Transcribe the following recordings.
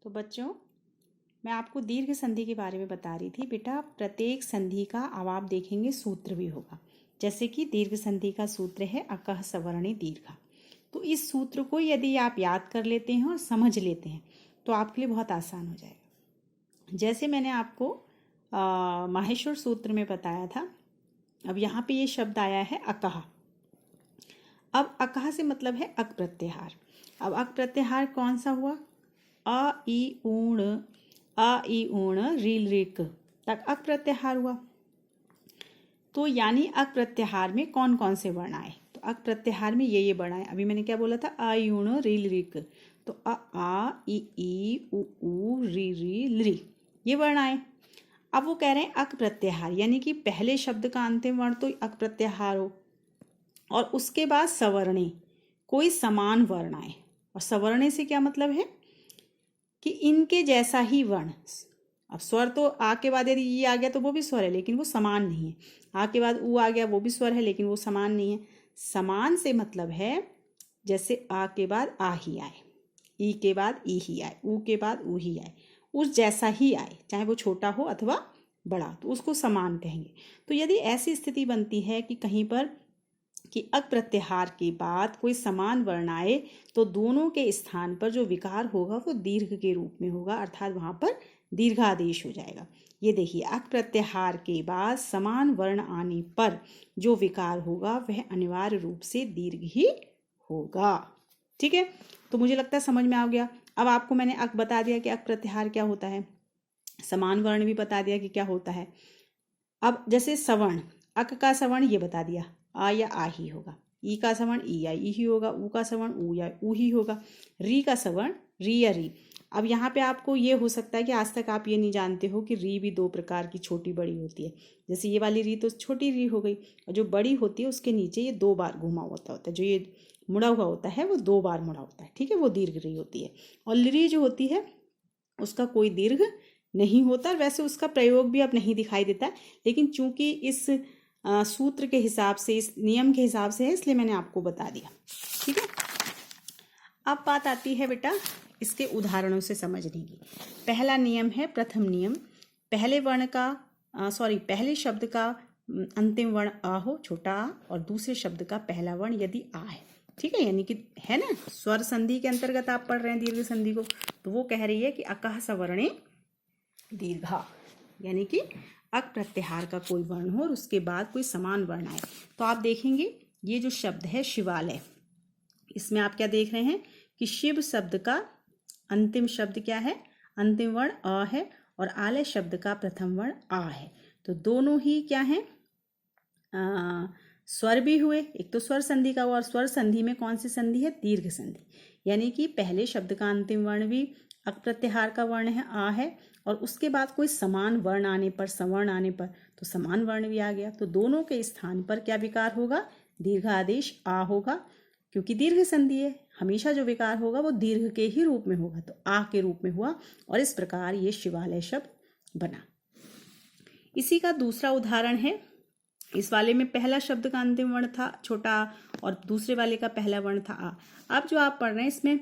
तो बच्चों, मैं आपको दीर्घ संधि के बारे में बता रही थी। बेटा, प्रत्येक संधि का अब आप देखेंगे सूत्र भी होगा। जैसे कि दीर्घ संधि का सूत्र है अकह सवर्णे दीर्घा। तो इस सूत्र को यदि आप याद कर लेते हैं और समझ लेते हैं तो आपके लिए बहुत आसान हो जाएगा। जैसे मैंने आपको माहेश्वर सूत्र में बताया था। अब यहाँ पे ये शब्द आया है अकह। अब अकह से मतलब है अक प्रत्याहार। अब अक प्रत्याहार कौन सा हुआ? अ ई ऊण रील रिक तक अक प्रत्याहार हुआ। तो यानी अक प्रत्याहार में कौन कौन से वर्ण आए? तो अक प्रत्याहार में ये वर्ण आए। अभी मैंने क्या बोला था? अ ऊण रील रिक। तो आ ई उ री ली ये वर्ण आए। अब वो कह रहे हैं अक प्रत्याहार, यानी कि पहले शब्द का अंतिम वर्ण तो अक प्रत्याहार हो और उसके बाद सवर्णे कोई समान वर्ण आए। और सवर्णे से क्या मतलब है कि इनके जैसा ही वर्ण। अब स्वर तो आ के बाद यदि ये आ गया तो वो भी स्वर है लेकिन वो समान नहीं है। आ के बाद ऊ आ गया वो भी स्वर है लेकिन वो समान नहीं है। समान से मतलब है जैसे आ के बाद आ ही आए, ई के बाद ई ही आए, ऊ के बाद ऊ ही आए, उस जैसा ही आए, चाहे वो छोटा हो अथवा बड़ा, तो उसको समान कहेंगे। तो यदि ऐसी स्थिति बनती है कि कहीं पर कि अक प्रत्याहार के बाद कोई समान वर्ण आए तो दोनों के स्थान पर जो विकार होगा वो दीर्घ के रूप में होगा, अर्थात वहां पर दीर्घादेश हो जाएगा। ये देखिए, अक प्रत्याहार के बाद समान वर्ण आने पर जो विकार होगा वह अनिवार्य रूप से दीर्घ ही होगा। ठीक है, तो मुझे लगता है समझ में आ गया। अब आपको मैंने अक बता दिया कि अक प्रत्याहार क्या होता है, समान वर्ण भी बता दिया कि क्या होता है। अब जैसे सवर्ण, अक का सवर्ण ये बता दिया, आ या आ ही होगा। ई का सवर्ण ई या ई ही होगा। ऊ का सवर्ण ऊ या ऊ ही होगा। री का सवर्ण री या री। अब यहाँ पे आपको ये हो सकता है कि आज तक आप ये नहीं जानते हो कि री भी दो प्रकार की छोटी बड़ी होती है। जैसे ये वाली री तो छोटी री हो गई, और जो बड़ी होती है उसके नीचे ये दो बार घुमा होता है। जो ये मुड़ा हुआ होता है वो दो बार मुड़ा होता है। ठीक है, वो दीर्घ री होती है। और ली जो होती है उसका कोई दीर्घ नहीं होता। वैसे उसका प्रयोग भी अब नहीं दिखाई देता है, लेकिन चूंकि इस सूत्र के हिसाब से, इस नियम के हिसाब से है, इसलिए मैंने आपको बता दिया। ठीक है, अब बात आती है बेटा इसके उदाहरणों से समझने की। पहला नियम है, प्रथम नियम, पहले वर्ण का पहले शब्द का अंतिम वर्ण अ हो, छोटा आ, और दूसरे शब्द का पहला वर्ण यदि आ है। ठीक है, यानी कि है ना, स्वर संधि के अंतर्गत आप पढ़ रहे हैं दीर्घ संधि को। तो वो कह रही है कि अकह सवर्णे दीर्घा, यानी कि अक प्रत्याहार का कोई वर्ण हो और उसके बाद कोई समान वर्ण आए। तो आप देखेंगे ये जो शब्द है शिवालय, इसमें आप क्या देख रहे हैं कि शिव शब्द का अंतिम शब्द क्या है? अंतिम वर्ण अ है, और आलय शब्द का प्रथम वर्ण आ है। तो दोनों ही क्या है? स्वर भी हुए। एक तो स्वर संधि का हुआ, और स्वर संधि में कौन सी संधि है? दीर्घ संधि। यानी कि पहले शब्द का अंतिम वर्ण भी अक प्रत्याहार का वर्ण है, आ है, और उसके बाद कोई समान वर्ण आने पर, सवर्ण आने पर, तो समान वर्ण भी आ गया। तो दोनों के स्थान पर क्या विकार होगा? दीर्घादेश आ होगा, क्योंकि दीर्घ संधि है। हमेशा जो विकार होगा वो दीर्घ के ही रूप में होगा, तो आ के रूप में हुआ, और इस प्रकार ये शिवालय शब्द बना। इसी का दूसरा उदाहरण है, इस वाले में पहला शब्द का अंतिम वर्ण था छोटा और दूसरे वाले का पहला वर्ण था आ। अब जो आप पढ़ रहे हैं इसमें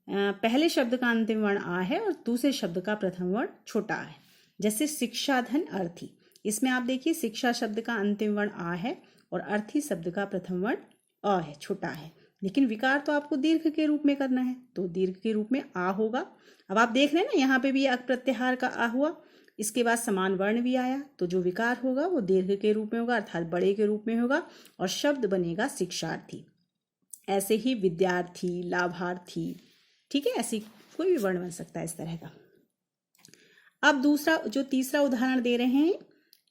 पहले शब्द का अंतिम वर्ण आ है और दूसरे शब्द का प्रथम वर्ण छोटा है। जैसे शिक्षा धन अर्थी, इसमें आप देखिए शिक्षा शब्द का अंतिम वर्ण आ है और अर्थी शब्द का प्रथम वर्ण अ है, छोटा है, लेकिन विकार तो आपको दीर्घ के रूप में करना है, तो दीर्घ के रूप में आ होगा। अब आप देख रहे हैं ना, यहाँ पे भी अक प्रत्याहार का आ हुआ, इसके बाद समान वर्ण भी आया, तो जो विकार होगा वो दीर्घ के रूप में होगा, अर्थात बड़े के रूप में होगा, और शब्द बनेगा शिक्षार्थी। ऐसे ही विद्यार्थी, लाभार्थी, ठीक है, ऐसी कोई भी वर्ण बन सकता है इस तरह का। अब दूसरा जो तीसरा उदाहरण दे रहे हैं,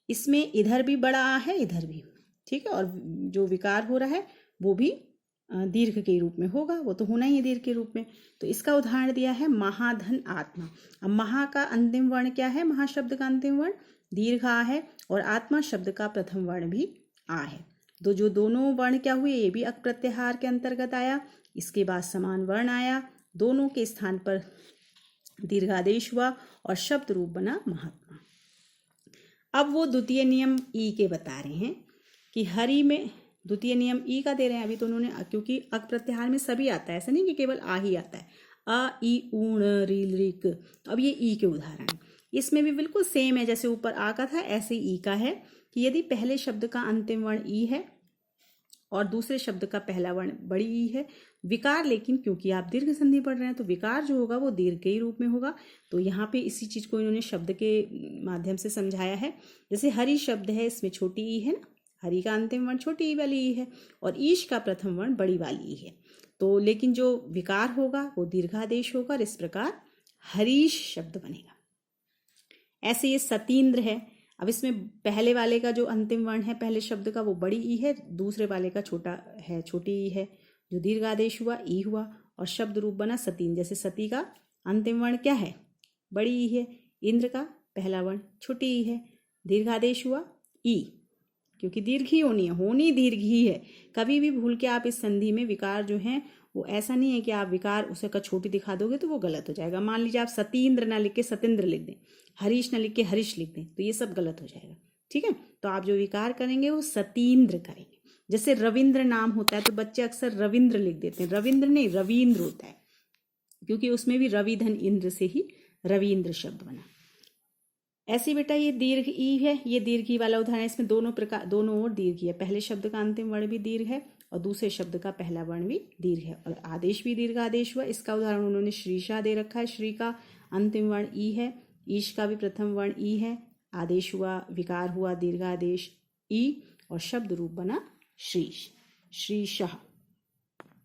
इसमें इधर भी बड़ा आ है, इधर भी, ठीक है, और जो विकार हो रहा है वो भी दीर्घ के रूप में होगा, वो तो होना ही है दीर्घ के रूप में। तो इसका उदाहरण दिया है महाधन आत्मा। अब महा का अंतिम वर्ण क्या है? महाशब्द का अंतिम वर्ण दीर्घ आ है, और आत्मा शब्द का प्रथम वर्ण भी आ है। तो जो दोनों वर्ण क्या हुए, ये भी अक प्रत्याहार के अंतर्गत आया, इसके बाद समान वर्ण आया, दोनों के स्थान पर दीर्घादेश हुआ और शब्द रूप बना महात्मा। अब वो द्वितीय नियम ई के बता रहे हैं कि हरि में, द्वितीय नियम ई का दे रहे हैं अभी तो उन्होंने, क्योंकि अक प्रत्याहार में सभी आता है, ऐसा नहीं कि केवल आ ही आता है, अ ई ऊण रील रिक। अब ये ई के उदाहरण हैं। इसमें भी बिल्कुल सेम है, जैसे ऊपर आ का था ऐसे ई का है कि यदि पहले शब्द का अंतिम वर्ण ई है और दूसरे शब्द का पहला वर्ण बड़ी ई है, विकार लेकिन क्योंकि आप दीर्घ संधि पढ़ रहे हैं तो विकार जो होगा वो दीर्घ के ही रूप में होगा। तो यहाँ पे इसी चीज को इन्होंने शब्द के माध्यम से समझाया है। जैसे हरि शब्द है, इसमें छोटी ई है ना, हरि का अंतिम वर्ण छोटी ई वाली ई है और ईश का प्रथम वर्ण बड़ी वाली ई है। तो लेकिन जो विकार होगा वो दीर्घादेश होगा और इस प्रकार हरीश शब्द बनेगा। ऐसे ये सतीन्द्र है। अब इसमें पहले वाले का जो अंतिम वर्ण है पहले शब्द का वो बड़ी ई है, दूसरे वाले का छोटा है, छोटी ई है, जो दीर्घादेश हुआ ई हुआ और शब्द रूप बना सतीन्द्र। जैसे सती का अंतिम वर्ण क्या है, बड़ी ई है, इंद्र का पहला वर्ण छोटी ई है, दीर्घादेश हुआ ई, क्योंकि दीर्घ ही होनी दीर्घ ही है। कभी भी भूल के आप इस संधि में विकार जो है वो ऐसा नहीं है कि आप विकार उसे का छोटी दिखा दोगे तो वो गलत हो जाएगा। मान लीजिए आप सतीन्द्र ना लिख के सतेंद्र लिख दें, हरीश ना लिख के हरीश लिख दें, तो ये सब गलत हो जाएगा। ठीक है, तो आप जो विकार करेंगे वो सतीन्द्र करेंगे। जैसे रविंद्र नाम होता है तो बच्चे अक्सर रविंद्र लिख देते हैं, रविंद्र नहीं रविंद्र होता है, क्योंकि उसमें भी रवि धन इंद्र से ही रविंद्र शब्द बना। ऐसे बेटा ये दीर्घ ई है, ये दीर्घ ई वाला उदाहरण है। इसमें दोनों ओर दीर्घ ई है, पहले शब्द का अंतिम वर्ण भी दीर्घ है और दूसरे शब्द का पहला वर्ण भी दीर्घ है और आदेश भी दीर्घ आदेश हुआ। इसका उदाहरण उन्होंने श्रीशा दे रखा है। श्री का अंतिम वर्ण ई है, ईश का भी प्रथम वर्ण ई है, आदेश हुआ विकार हुआ दीर्घादेश ई और शब्द रूप बना श्रीश, श्रीशाह।